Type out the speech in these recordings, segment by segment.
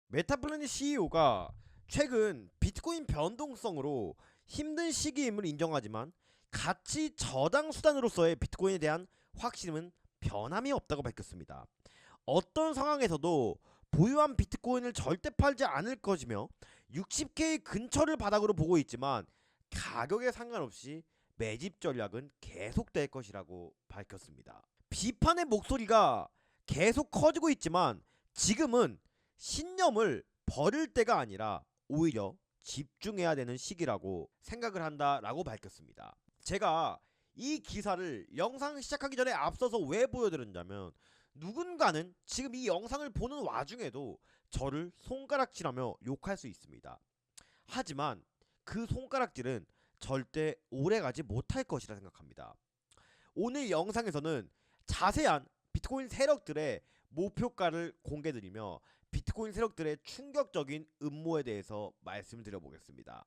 메타플래닛 CEO가 최근 비트코인 변동성으로 힘든 시기임을 인정하지만 가치 저장 수단으로서의 비트코인에 대한 확신은 변함이 없다고 밝혔습니다. 어떤 상황에서도 보유한 비트코인을 절대 팔지 않을 것이며 60K 근처를 바닥으로 보고 있지만 가격에 상관없이 매집 전략은 계속될 것이라고 밝혔습니다. 비판의 목소리가 계속 커지고 있지만 지금은 신념을 버릴 때가 아니라 오히려 집중해야 되는 시기라고 생각을 한다라고 밝혔습니다. 제가 이 기사를 영상 시작하기 전에 앞서서 왜 보여드렸냐면 누군가는 지금 이 영상을 보는 와중에도 저를 손가락질하며 욕할 수 있습니다. 하지만 그 손가락질은 절대 오래가지 못할 것이라 생각합니다. 오늘 영상에서는 자세한 비트코인 세력들의 목표가를 공개드리며 비트코인 세력들의 충격적인 음모에 대해서 말씀드려보겠습니다.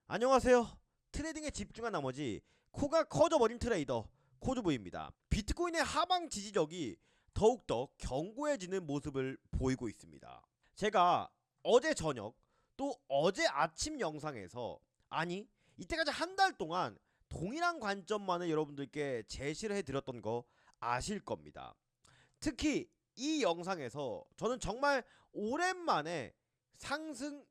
안녕하세요. 트레이딩에 집중한 나머지 코가 커져버린 트레이더 코드부입니다. 비트코인의 하방 지지력이 더욱더 견고해지는 모습을 보이고 있습니다. 제가 어제 저녁 또 어제 아침 영상에서 이때까지 한 달 동안 동일한 관점만을 여러분들께 제시를 해드렸던 거 아실 겁니다. 특히 이 영상에서 저는 정말 오랜만에 상승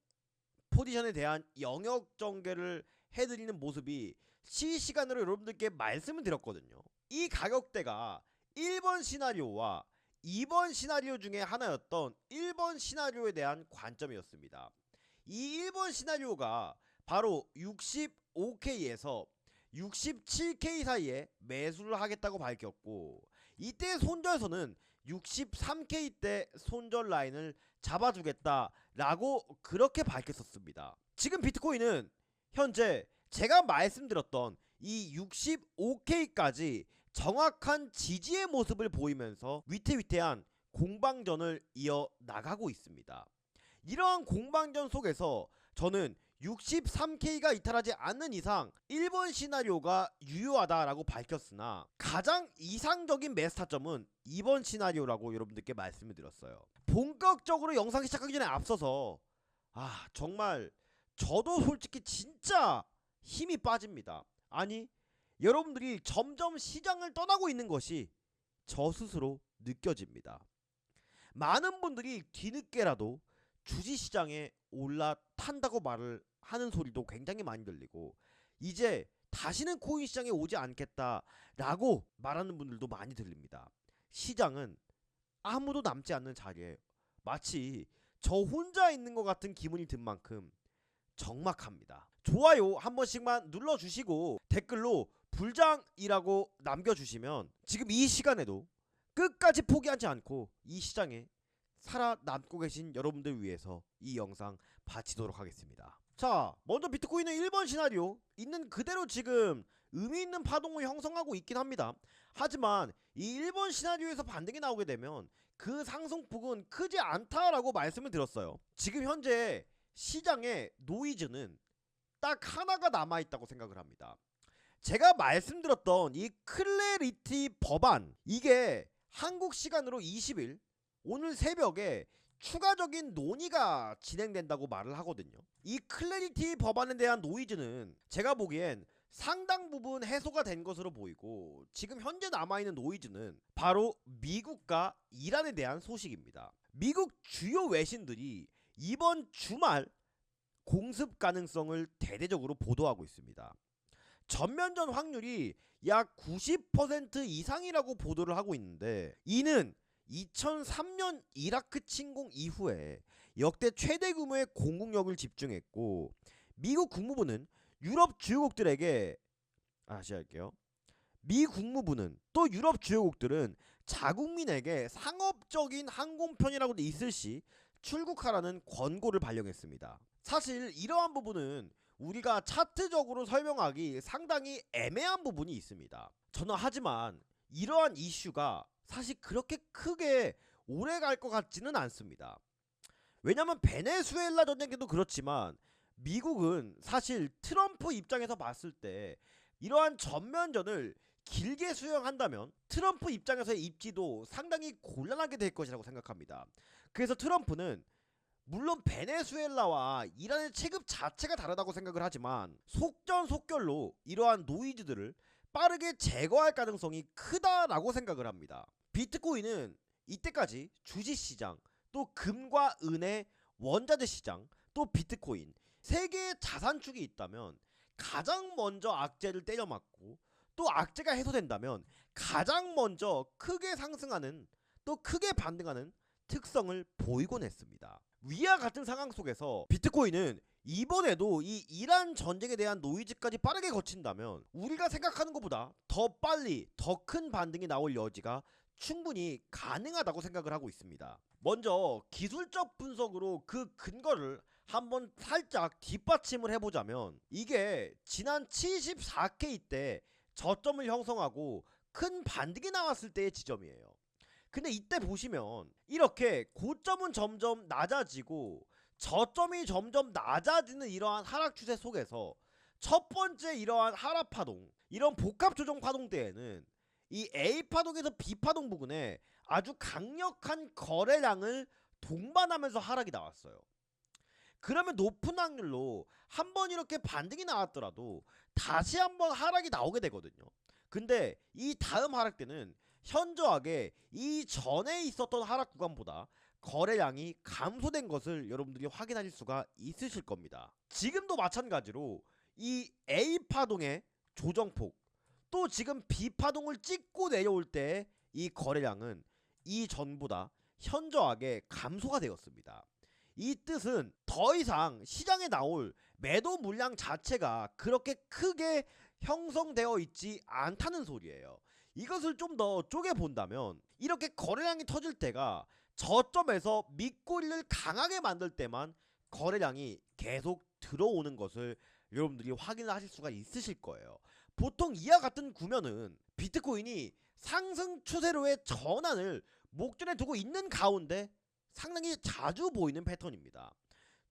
포지션에 대한 영역 전개를 해드리는 모습이 실시간으로 여러분들께 말씀을 드렸거든요. 이 가격대가 1번 시나리오와 2번 시나리오 중에 하나였던 1번 시나리오에 대한 관점이었습니다. 이 1번 시나리오가 바로 65K에서 67K 사이에 매수를 하겠다고 밝혔고, 이때 손절선은 63K 때 손절 라인을 잡아주겠다라고 그렇게 밝혔었습니다. 지금 비트코인은 현재 제가 말씀드렸던 이 65K까지 정확한 지지의 모습을 보이면서 위태위태한 공방전을 이어나가고 있습니다. 이러한 공방전 속에서 저는 63K가 이탈하지 않는 이상 1번 시나리오가 유효하다라고 밝혔으나 가장 이상적인 매수 타점은 2번 시나리오라고 여러분들께 말씀을 드렸어요. 본격적으로 영상 시작하기 전에 앞서서 정말 저도 솔직히 진짜 힘이 빠집니다. 여러분들이 점점 시장을 떠나고 있는 것이 저 스스로 느껴집니다. 많은 분들이 뒤늦게라도 주식시장에 올라탄다고 말을 하는 소리도 굉장히 많이 들리고, 이제 다시는 코인 시장에 오지 않겠다라고 말하는 분들도 많이 들립니다. 시장은 아무도 남지 않는 자리에 마치 저 혼자 있는 것 같은 기분이 든 만큼 적막합니다. 좋아요 한 번씩만 눌러주시고 댓글로 불장이라고 남겨주시면 지금 이 시간에도 끝까지 포기하지 않고 이 시장에 살아남고 계신 여러분들 위해서 이 영상 바치도록 하겠습니다. 자, 먼저 비트코인의 1번 시나리오 있는 그대로 지금 의미있는 파동을 형성하고 있긴 합니다. 하지만 이 1번 시나리오에서 반등이 나오게 되면 그 상승폭은 크지 않다라고 말씀을 드렸어요. 지금 현재 시장의 노이즈는 딱 하나가 남아있다고 생각을 합니다. 제가 말씀드렸던 이 클래리티 법안, 이게 한국 시간으로 20일 오늘 새벽에 추가적인 논의가 진행된다고 말을 하거든요. 이 클래리티 법안에 대한 노이즈는 제가 보기엔 상당 부분 해소가 된 것으로 보이고, 지금 현재 남아있는 노이즈는 바로 미국과 이란에 대한 소식입니다. 미국 주요 외신들이 이번 주말 공습 가능성을 대대적으로 보도하고 있습니다. 전면전 확률이 약 90% 이상이라고 보도를 하고 있는데, 이는 2003년 이라크 침공 이후에 역대 최대 규모의 공국력을 집중했고, 미국 국무부는 유럽 주요국들에게 미 국무부는 또 유럽 주요국들은 자국민에게 상업적인 항공편이라고 있을 시 출국하라는 권고를 발령했습니다. 사실 이러한 부분은 우리가 차트적으로 설명하기 상당히 애매한 부분이 있습니다. 저는 하지만 이러한 이슈가 사실 그렇게 크게 오래 갈 것 같지는 않습니다. 왜냐면 베네수엘라 전쟁에도 그렇지만 미국은 사실 트럼프 입장에서 봤을 때 이러한 전면전을 길게 수행한다면 트럼프 입장에서의 입지도 상당히 곤란하게 될 것이라고 생각합니다. 그래서 트럼프는 물론 베네수엘라와 이란의 체급 자체가 다르다고 생각을 하지만 속전속결로 이러한 노이즈들을 빠르게 제거할 가능성이 크다라고 생각을 합니다. 비트코인은 이때까지 주식시장, 또 금과 은의 원자재 시장, 또 비트코인 세 개의 자산축이 있다면 가장 먼저 악재를 때려맞고 또 악재가 해소된다면 가장 먼저 크게 상승하는 또 크게 반등하는 특성을 보이곤 했습니다. 위와 같은 상황 속에서 비트코인은 이번에도 이 이란 전쟁에 대한 노이즈까지 빠르게 거친다면 우리가 생각하는 것보다 더 빨리 더 큰 반등이 나올 여지가 충분히 가능하다고 생각을 하고 있습니다. 먼저 기술적 분석으로 그 근거를 한번 살짝 뒷받침을 해보자면 이게 지난 74K 때 저점을 형성하고 큰 반등이 나왔을 때의 지점이에요. 근데 이때 보시면 이렇게 고점은 점점 낮아지고 저점이 점점 낮아지는 이러한 하락 추세 속에서 첫 번째 이러한 하락 파동, 이런 복합 조정 파동 때에는 이 A 파동에서 B 파동 부근에 아주 강력한 거래량을 동반하면서 하락이 나왔어요. 그러면 높은 확률로 한번 이렇게 반등이 나왔더라도 다시 한번 하락이 나오게 되거든요. 근데 이 다음 하락 때는 현저하게 이 전에 있었던 하락 구간보다 거래량이 감소된 것을 여러분들이 확인하실 수가 있으실 겁니다. 지금도 마찬가지로 이 A 파동의 조정폭, 또 지금 B 파동을 찍고 내려올 때 이 거래량은 이전보다 현저하게 감소가 되었습니다. 이 뜻은 더 이상 시장에 나올 매도 물량 자체가 그렇게 크게 형성되어 있지 않다는 소리예요. 이것을 좀 더 쪼개 본다면 이렇게 거래량이 터질 때가 저점에서 밑꼬리를 강하게 만들 때만 거래량이 계속 들어오는 것을 여러분들이 확인을 하실 수가 있으실 거예요. 보통 이와 같은 구면은 비트코인이 상승 추세로의 전환을 목전에 두고 있는 가운데 상당히 자주 보이는 패턴입니다.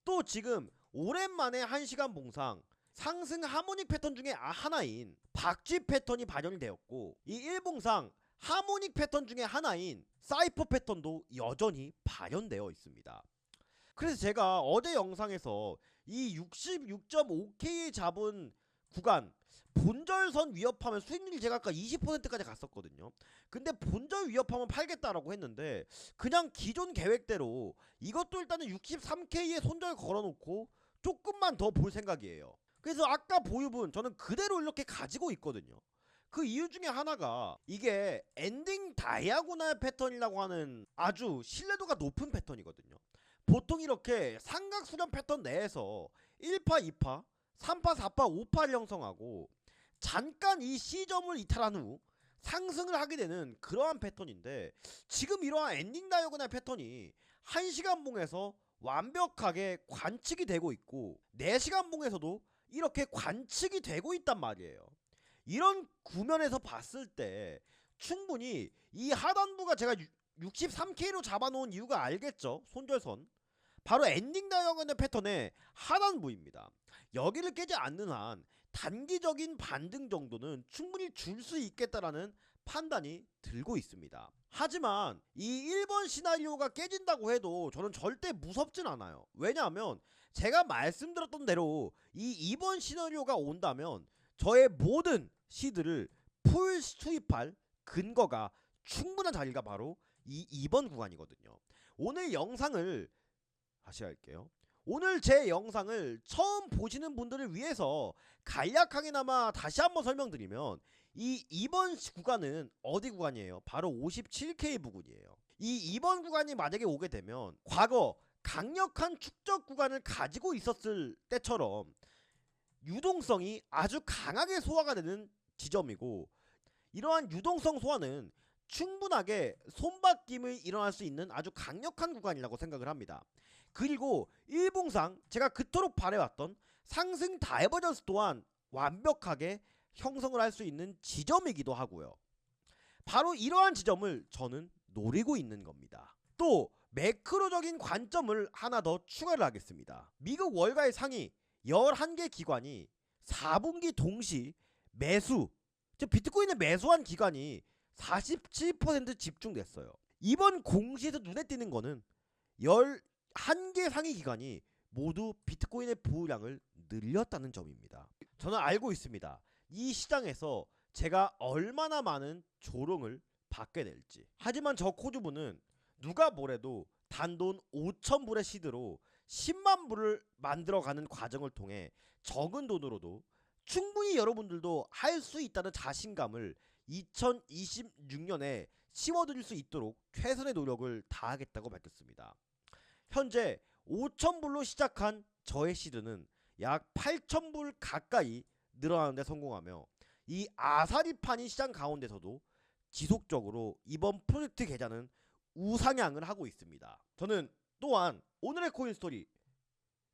또 지금 오랜만에 1시간 봉상 상승 하모닉 패턴 중에 하나인 박쥐 패턴이 발현이 되었고, 이 일봉상 하모닉 패턴 중에 하나인 사이퍼 패턴도 여전히 발현되어 있습니다. 그래서 제가 어제 영상에서 이 66.5K에 잡은 구간 본절선 위협하면 수익률이 제가 아까 20%까지 갔었거든요. 근데 본절 위협하면 팔겠다라고 했는데 그냥 기존 계획대로 이것도 일단은 63K에 손절 걸어놓고 조금만 더 볼 생각이에요. 그래서 아까 보유분 저는 그대로 이렇게 가지고 있거든요. 그 이유 중에 하나가 이게 엔딩 다이아고날 패턴이라고 하는 아주 신뢰도가 높은 패턴이거든요. 보통 이렇게 삼각수렴 패턴 내에서 1파, 2파, 3파, 4파, 5파를 형성하고 잠깐 이 C점을 이탈한 후 상승을 하게 되는 그러한 패턴인데, 지금 이러한 엔딩 다이아고날 패턴이 1시간 봉에서 완벽하게 관측이 되고 있고 4시간 봉에서도 이렇게 관측이 되고 있단 말이에요. 이런 구면에서 봤을 때 충분히 이 하단부가 제가 63K로 잡아놓은 이유가 알겠죠? 손절선 바로 엔딩 다이아고날 패턴의 하단부입니다. 여기를 깨지 않는 한 단기적인 반등 정도는 충분히 줄 수 있겠다라는 판단이 들고 있습니다. 하지만 이 1번 시나리오가 깨진다고 해도 저는 절대 무섭진 않아요. 왜냐하면 제가 말씀드렸던 대로 이 2번 시나리오가 온다면 저의 모든 시드를 풀 수입할 근거가 충분한 자리가 바로 이 2번 구간이거든요. 오늘 영상을 다시 할게요. 오늘 제 영상을 처음 보시는 분들을 위해서 간략하게나마 다시 한번 설명드리면 이 2번 구간은 어디 구간이에요? 바로 57K 부근이에요. 이 2번 구간이 만약에 오게 되면 과거 강력한 축적 구간을 가지고 있었을 때처럼 유동성이 아주 강하게 소화가 되는 지점이고, 이러한 유동성 소화는 충분하게 손바뀜이 일어날 수 있는 아주 강력한 구간이라고 생각을 합니다. 그리고 일봉상 제가 그토록 바래왔던 상승 다이버전스 또한 완벽하게 형성을 할 수 있는 지점이기도 하고요. 바로 이러한 지점을 저는 노리고 있는 겁니다. 또 매크로적인 관점을 하나 더 추가를 하겠습니다. 미국 월가의 상위 11개 기관이 4분기 동시 매수, 즉 비트코인을 매수한 기관이 47% 집중됐어요. 이번 공시에서 눈에 띄는 거는 11개 상위 기관이 모두 비트코인의 보유량을 늘렸다는 점입니다. 저는 알고 있습니다. 이 시장에서 제가 얼마나 많은 조롱을 받게 될지. 하지만 저 코주부는 누가 뭐래도 단돈 5,000불의 시드로 10만 불을 만들어가는 과정을 통해 적은 돈으로도 충분히 여러분들도 할 수 있다는 자신감을 2026년에 심어드릴 수 있도록 최선의 노력을 다하겠다고 밝혔습니다. 현재 5,000불로 시작한 저의 시드는 약 8,000불 가까이 늘어나는 데 성공하며 이 아사리판인 시장 가운데서도 지속적으로 이번 프로젝트 계좌는 우상향을 하고 있습니다. 저는 또한 오늘의 코인스토리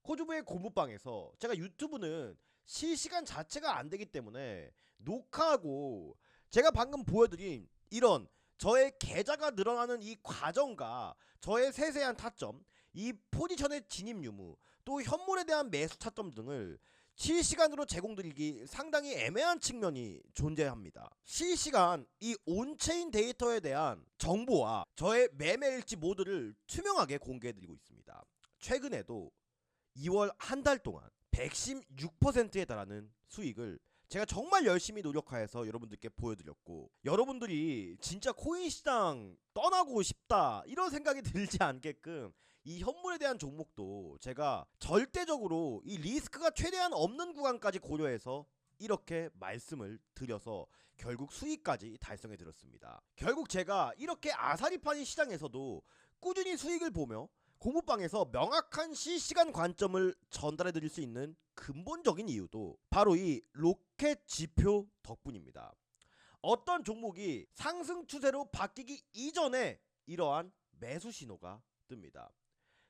코주부의 고무방에서 제가 유튜브는 실시간 자체가 안되기 때문에 녹화하고 제가 방금 보여드린 이런 저의 계좌가 늘어나는 이 과정과 저의 세세한 타점, 이 포지션의 진입 유무, 또 현물에 대한 매수 타점 등을 실시간으로 제공드리기 상당히 애매한 측면이 존재합니다. 실시간 이 온체인 데이터에 대한 정보와 저의 매매 일지 모두를 투명하게 공개해드리고 있습니다. 최근에도 2월 한 달 동안 116%에 달하는 수익을 제가 정말 열심히 노력하여서 여러분들께 보여드렸고, 여러분들이 진짜 코인 시장 떠나고 싶다 이런 생각이 들지 않게끔 이 현물에 대한 종목도 제가 절대적으로 이 리스크가 최대한 없는 구간까지 고려해서 이렇게 말씀을 드려서 결국 수익까지 달성해 드렸습니다. 결국 제가 이렇게 아사리판인 시장에서도 꾸준히 수익을 보며 고무방에서 명확한 실시간 관점을 전달해 드릴 수 있는 근본적인 이유도 바로 이 로켓 지표 덕분입니다. 어떤 종목이 상승 추세로 바뀌기 이전에 이러한 매수 신호가 뜹니다.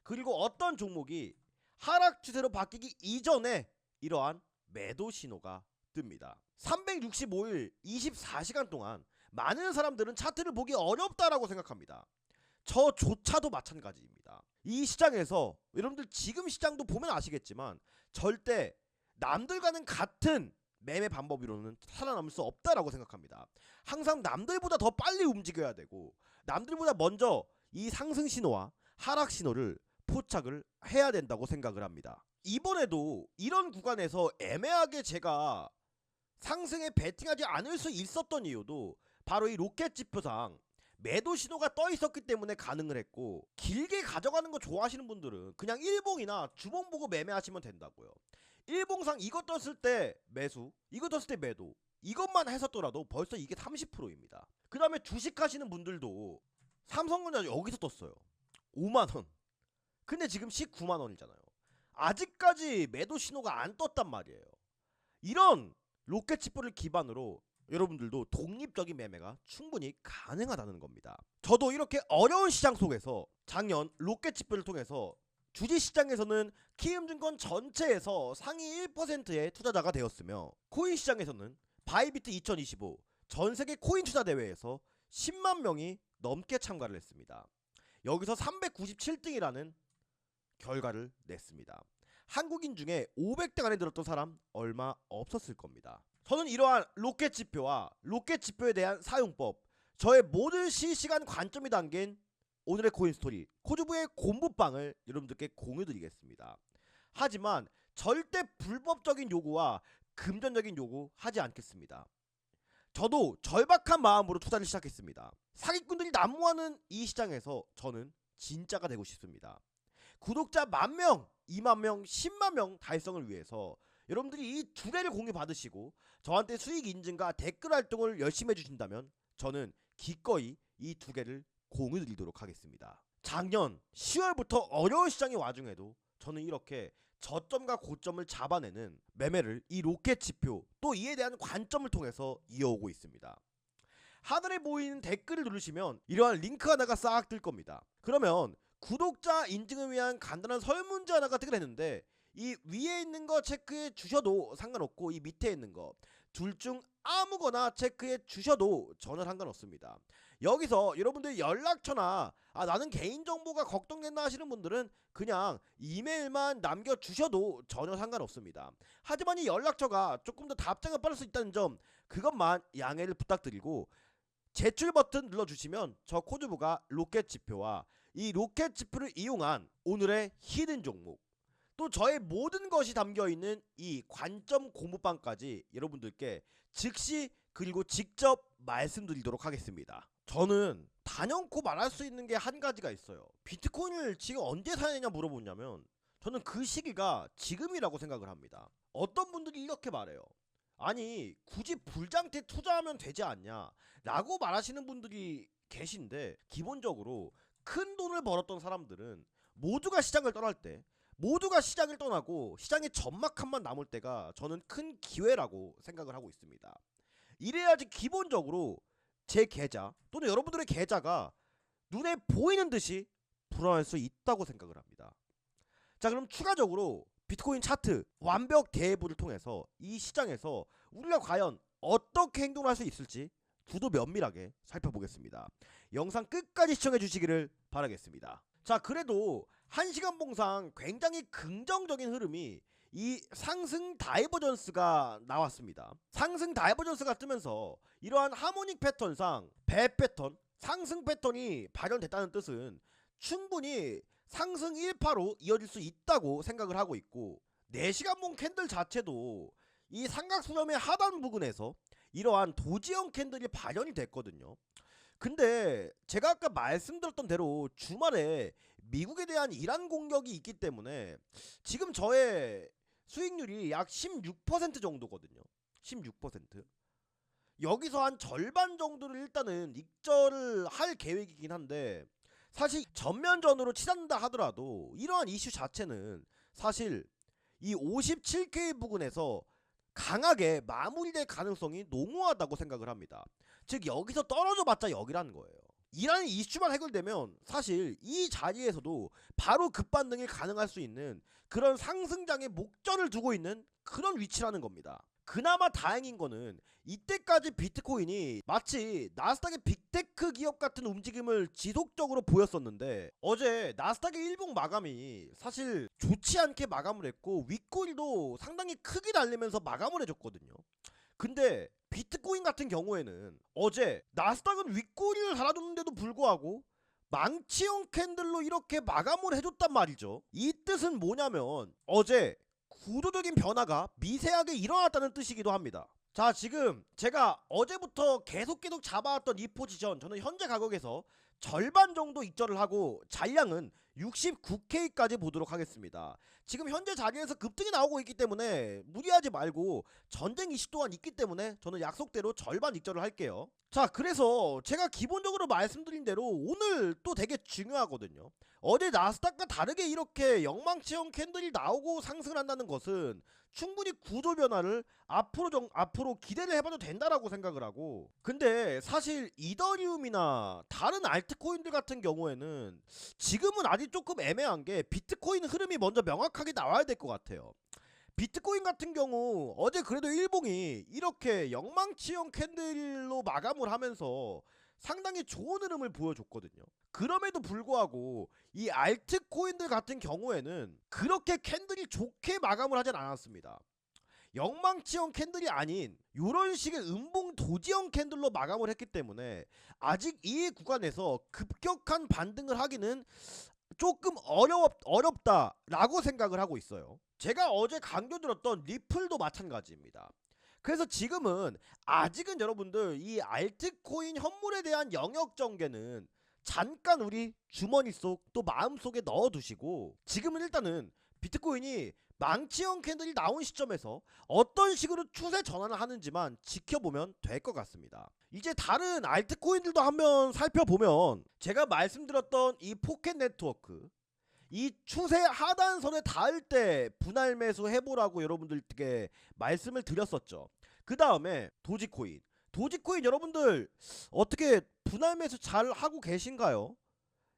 그리고 어떤 종목이 하락 추세로 바뀌기 이전에 이러한 매도 신호가 뜹니다. 365일 24시간 동안 많은 사람들은 차트를 보기 어렵다라고 생각합니다. 저조차도 마찬가지입니다. 이 시장에서 여러분들 지금 시장도 보면 아시겠지만 절대 남들과는 같은 매매 방법으로는 살아남을 수 없다라고 생각합니다. 항상 남들보다 더 빨리 움직여야 되고 남들보다 먼저 이 상승 신호와 하락 신호를 포착을 해야 된다고 생각을 합니다. 이번에도 이런 구간에서 애매하게 제가 상승에 베팅하지 않을 수 있었던 이유도 바로 이 로켓 지표상 매도 신호가 떠 있었기 때문에 가능을 했고, 길게 가져가는 거 좋아하시는 분들은 그냥 일봉이나 주봉 보고 매매하시면 된다고요. 일봉상 이거 떴을 때 매수, 이거 떴을 때 매도, 이것만 했었더라도 벌써 이게 30%입니다. 그 다음에 주식 하시는 분들도 삼성전자 여기서 떴어요. 5만원. 근데 지금 19만원이잖아요. 아직까지 매도 신호가 안 떴단 말이에요. 이런 로켓 지표를 기반으로 여러분들도 독립적인 매매가 충분히 가능하다는 겁니다. 저도 이렇게 어려운 시장 속에서 작년 로켓 지표를 통해서 주식시장에서는 키움증권 전체에서 상위 1%의 투자자가 되었으며, 코인 시장에서는 바이비트 2025 전세계 코인 투자 대회에서 10만 명이 넘게 참가를 했습니다. 여기서 397등이라는 결과를 냈습니다. 한국인 중에 500등 안에 들었던 사람 얼마 없었을 겁니다. 저는 이러한 로켓 지표와 로켓 지표에 대한 사용법, 저의 모든 실시간 관점이 담긴 오늘의 코인스토리 코주부의 공부방을 여러분들께 공유드리겠습니다. 하지만 절대 불법적인 요구와 금전적인 요구 하지 않겠습니다. 저도 절박한 마음으로 투자를 시작했습니다. 사기꾼들이 난무하는 이 시장에서 저는 진짜가 되고 싶습니다. 구독자 10,000명, 20,000명, 10만명 달성을 위해서 여러분들이 이 두 개를 공유 받으시고 저한테 수익 인증과 댓글 활동을 열심히 해주신다면 저는 기꺼이 이 두 개를 공유 드리도록 하겠습니다. 작년 10월부터 어려운 시장의 와중에도 저는 이렇게 저점과 고점을 잡아내는 매매를 이 로켓 지표 또 이에 대한 관점을 통해서 이어오고 있습니다. 하늘에 보이는 댓글을 누르시면 이러한 링크 하나가 싹 뜰 겁니다. 그러면 구독자 인증을 위한 간단한 설문지 하나가 뜨게 되는데 이 위에 있는 거 체크해 주셔도 상관없고 이 밑에 있는 거 둘 중 아무거나 체크해 주셔도 전혀 상관없습니다. 여기서 여러분들 연락처나 나는 개인정보가 걱정된다 하시는 분들은 그냥 이메일만 남겨주셔도 전혀 상관없습니다. 하지만 이 연락처가 조금 더 답장을 빠를 수 있다는 점, 그것만 양해를 부탁드리고, 제출 버튼 눌러주시면 저 코드부가 로켓 지표와 이 로켓 지표를 이용한 오늘의 히든 종목, 또 저의 모든 것이 담겨있는 이 관점 공부방까지 여러분들께 즉시 그리고 직접 말씀드리도록 하겠습니다. 저는 단연코 말할 수 있는 게 한 가지가 있어요. 비트코인을 지금 언제 사야 되냐 물어보냐면 저는 그 시기가 지금이라고 생각을 합니다. 어떤 분들이 이렇게 말해요. 아니 굳이 불장태 투자하면 되지 않냐 라고 말하시는 분들이 계신데, 기본적으로 큰 돈을 벌었던 사람들은 모두가 시장을 떠날 때, 모두가 시장을 떠나고 시장의 전막함만 남을 때가 저는 큰 기회라고 생각을 하고 있습니다. 이래야지 기본적으로 제 계좌 또는 여러분들의 계좌가 눈에 보이는 듯이 불어날 수 있다고 생각을 합니다. 자, 그럼 추가적으로 비트코인 차트 완벽 대부를 통해서 이 시장에서 우리가 과연 어떻게 행동을 할 수 있을지 두도 면밀하게 살펴보겠습니다. 영상 끝까지 시청해 주시기를 바라겠습니다. 자, 그래도 1시간 봉상 굉장히 긍정적인 흐름이 이 상승 다이버전스가 나왔습니다. 상승 다이버전스가 뜨면서 이러한 하모닉 패턴상 배 패턴, 상승 패턴이 발현됐다는 뜻은 충분히 상승 1파로 이어질 수 있다고 생각을 하고 있고, 4시간 봉 캔들 자체도 이 삼각수렴의 하단 부근에서 이러한 도지형 캔들이 발현이 됐거든요. 근데 제가 아까 말씀드렸던 대로 주말에 미국에 대한 이란 공격이 있기 때문에 지금 저의 수익률이 약 16% 정도거든요. 16%. 여기서 한 절반 정도를 일단은 익절을 할 계획이긴 한데, 사실 전면전으로 치닫는다 하더라도 이러한 이슈 자체는 사실 이 57K 부근에서 강하게 마무리될 가능성이 농후하다고 생각을 합니다. 즉 여기서 떨어져 봤자 여기라는 거예요. 이라는 이슈만 해결되면 사실 이 자리에서도 바로 급반등이 가능할 수 있는 그런 상승장의 목전을 두고 있는 그런 위치라는 겁니다. 그나마 다행인 거는 이때까지 비트코인이 마치 나스닥의 빅테크 기업 같은 움직임을 지속적으로 보였었는데, 어제 나스닥의 일봉 마감이 사실 좋지 않게 마감을 했고 윗꼬리도 상당히 크게 날리면서 마감을 해줬거든요. 근데 비트코인 같은 경우에는 어제 나스닥은 윗꼬리를 달아줬는데도 불구하고 망치형 캔들로 이렇게 마감을 해줬단 말이죠. 이 뜻은 뭐냐면 어제 구조적인 변화가 미세하게 일어났다는 뜻이기도 합니다. 자, 지금 제가 어제부터 계속 잡아왔던 이 포지션, 저는 현재 가격에서 절반 정도 익절을 하고 잔량은 69K까지 보도록 하겠습니다. 지금 현재 자리에서 급등이 나오고 있기 때문에 무리하지 말고, 전쟁 이슈 또한 있기 때문에 저는 약속대로 절반 익절을 할게요. 자, 그래서 제가 기본적으로 말씀드린 대로 오늘 또 되게 중요하거든요. 어제 나스닥과 다르게 이렇게 영망치형 캔들이 나오고 상승을 한다는 것은 충분히 구조 변화를 앞으로 기대를 해봐도 된다라고 생각을 하고, 근데 사실 이더리움이나 다른 알트코인들 같은 경우에는 지금은 아직 조금 애매한 게 비트코인 흐름이 먼저 명확하게 나와야 될 것 같아요. 비트코인 같은 경우 어제 그래도 일봉이 이렇게 영망치형 캔들로 마감을 하면서 상당히 좋은 흐름을 보여줬거든요. 그럼에도 불구하고 이 알트코인들 같은 경우에는 그렇게 캔들이 좋게 마감을 하진 않았습니다. 영망치형 캔들이 아닌 이런 식의 음봉 도지형 캔들로 마감을 했기 때문에 아직 이 구간에서 급격한 반등을 하기는 조금 어렵다라고 생각을 하고 있어요. 제가 어제 강조드렸던 리플도 마찬가지입니다. 그래서 지금은 아직은 여러분들 이 알트코인 현물에 대한 영역 전개는 잠깐 우리 주머니 속 또 마음속에 넣어두시고, 지금은 일단은 비트코인이 망치형 캔들이 나온 시점에서 어떤 식으로 추세 전환을 하는지만 지켜보면 될 것 같습니다. 이제 다른 알트코인들도 한번 살펴보면, 제가 말씀드렸던 이 포켓 네트워크, 이 추세 하단선에 닿을 때 분할 매수 해보라고 여러분들께 말씀을 드렸었죠. 그 다음에 도지코인 여러분들 어떻게 분할 매수 잘 하고 계신가요?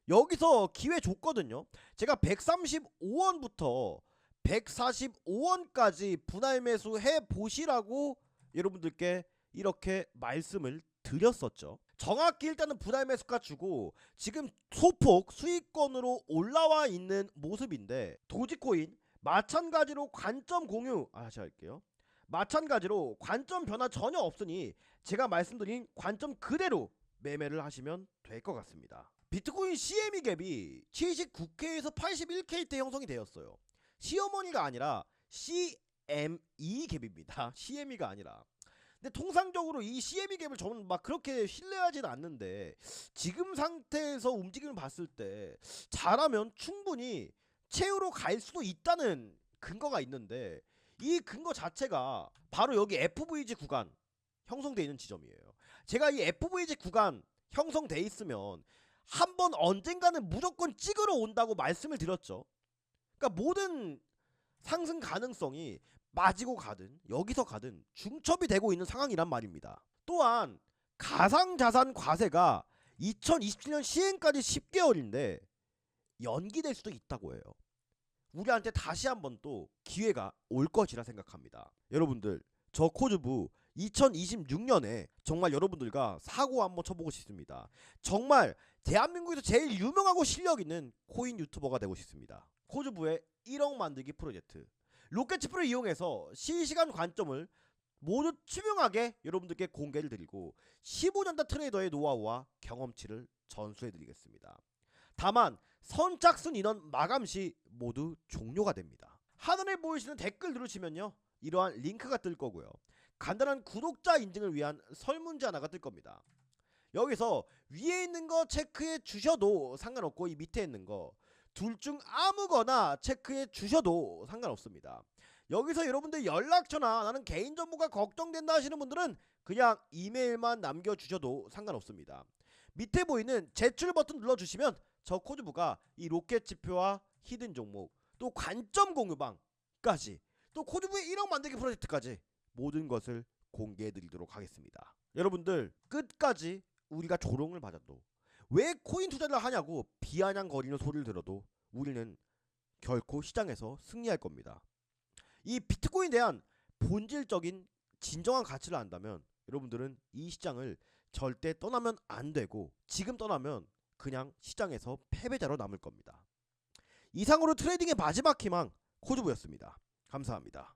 여기서 기회 줬거든요. 제가 135원부터 145원까지 분할 매수 해보시라고 여러분들께 이렇게 말씀을 드렸었죠. 정확히 일단은 분할 매수가 주고 지금 소폭 수익권으로 올라와 있는 모습인데, 도지코인 마찬가지로 관점 공유 다시 할게요. 마찬가지로 관점 변화 전혀 없으니 제가 말씀드린 관점 그대로 매매를 하시면 될 것 같습니다. 비트코인 CME 갭이 79K에서 81K대 형성이 되었어요. 시어머니가 아니라 CME 갭입니다. CME가 아니라. 근데 통상적으로 이 CME 갭을 저는 막 그렇게 신뢰하지는 않는데, 지금 상태에서 움직임을 봤을 때 잘하면 충분히 최후로 갈 수도 있다는 근거가 있는데, 이 근거 자체가 바로 여기 FVG 구간 형성되어 있는 지점이에요. 제가 이 FVG 구간 형성돼 있으면 한번 언젠가는 무조건 찍으러 온다고 말씀을 드렸죠. 그러니까 모든 상승 가능성이 빠지고 가든 여기서 가든 중첩이 되고 있는 상황이란 말입니다. 또한 가상자산 과세가 2027년 시행까지 10개월인데 연기될 수도 있다고 해요. 우리한테 다시 한번 또 기회가 올 것이라 생각합니다. 여러분들, 저 코주부 2026년에 정말 여러분들과 사고 한번 쳐보고 싶습니다. 정말 대한민국에서 제일 유명하고 실력 있는 코인 유튜버가 되고 싶습니다. 코주부의 1억 만들기 프로젝트, 로켓치프를 이용해서 실시간 관점을 모두 투명하게 여러분들께 공개를 드리고 15년차 트레이더의 노하우와 경험치를 전수해 드리겠습니다. 다만 선착순 인원 마감 시 모두 종료가 됩니다. 하단에 보이시는 댓글 누르시면요, 이러한 링크가 뜰 거고요. 간단한 구독자 인증을 위한 설문지 하나가 뜰 겁니다. 여기서 위에 있는 거 체크해 주셔도 상관없고, 이 밑에 있는 거 둘 중 아무거나 체크해 주셔도 상관없습니다. 여기서 여러분들 연락처나 나는 개인정보가 걱정된다 하시는 분들은 그냥 이메일만 남겨주셔도 상관없습니다. 밑에 보이는 제출 버튼 눌러주시면 저 코주부가 이 로켓 지표와 히든 종목, 또 관점 공유방까지, 또 코주부의 1억 만들기 프로젝트까지 모든 것을 공개해 드리도록 하겠습니다. 여러분들, 끝까지 우리가 조롱을 받아도 왜 코인 투자를 하냐고 비아냥거리는 소리를 들어도 우리는 결코 시장에서 승리할 겁니다. 이 비트코인에 대한 본질적인 진정한 가치를 안다면 여러분들은 이 시장을 절대 떠나면 안 되고, 지금 떠나면 그냥 시장에서 패배자로 남을 겁니다. 이상으로 트레이딩의 마지막 희망 코주부였습니다. 감사합니다.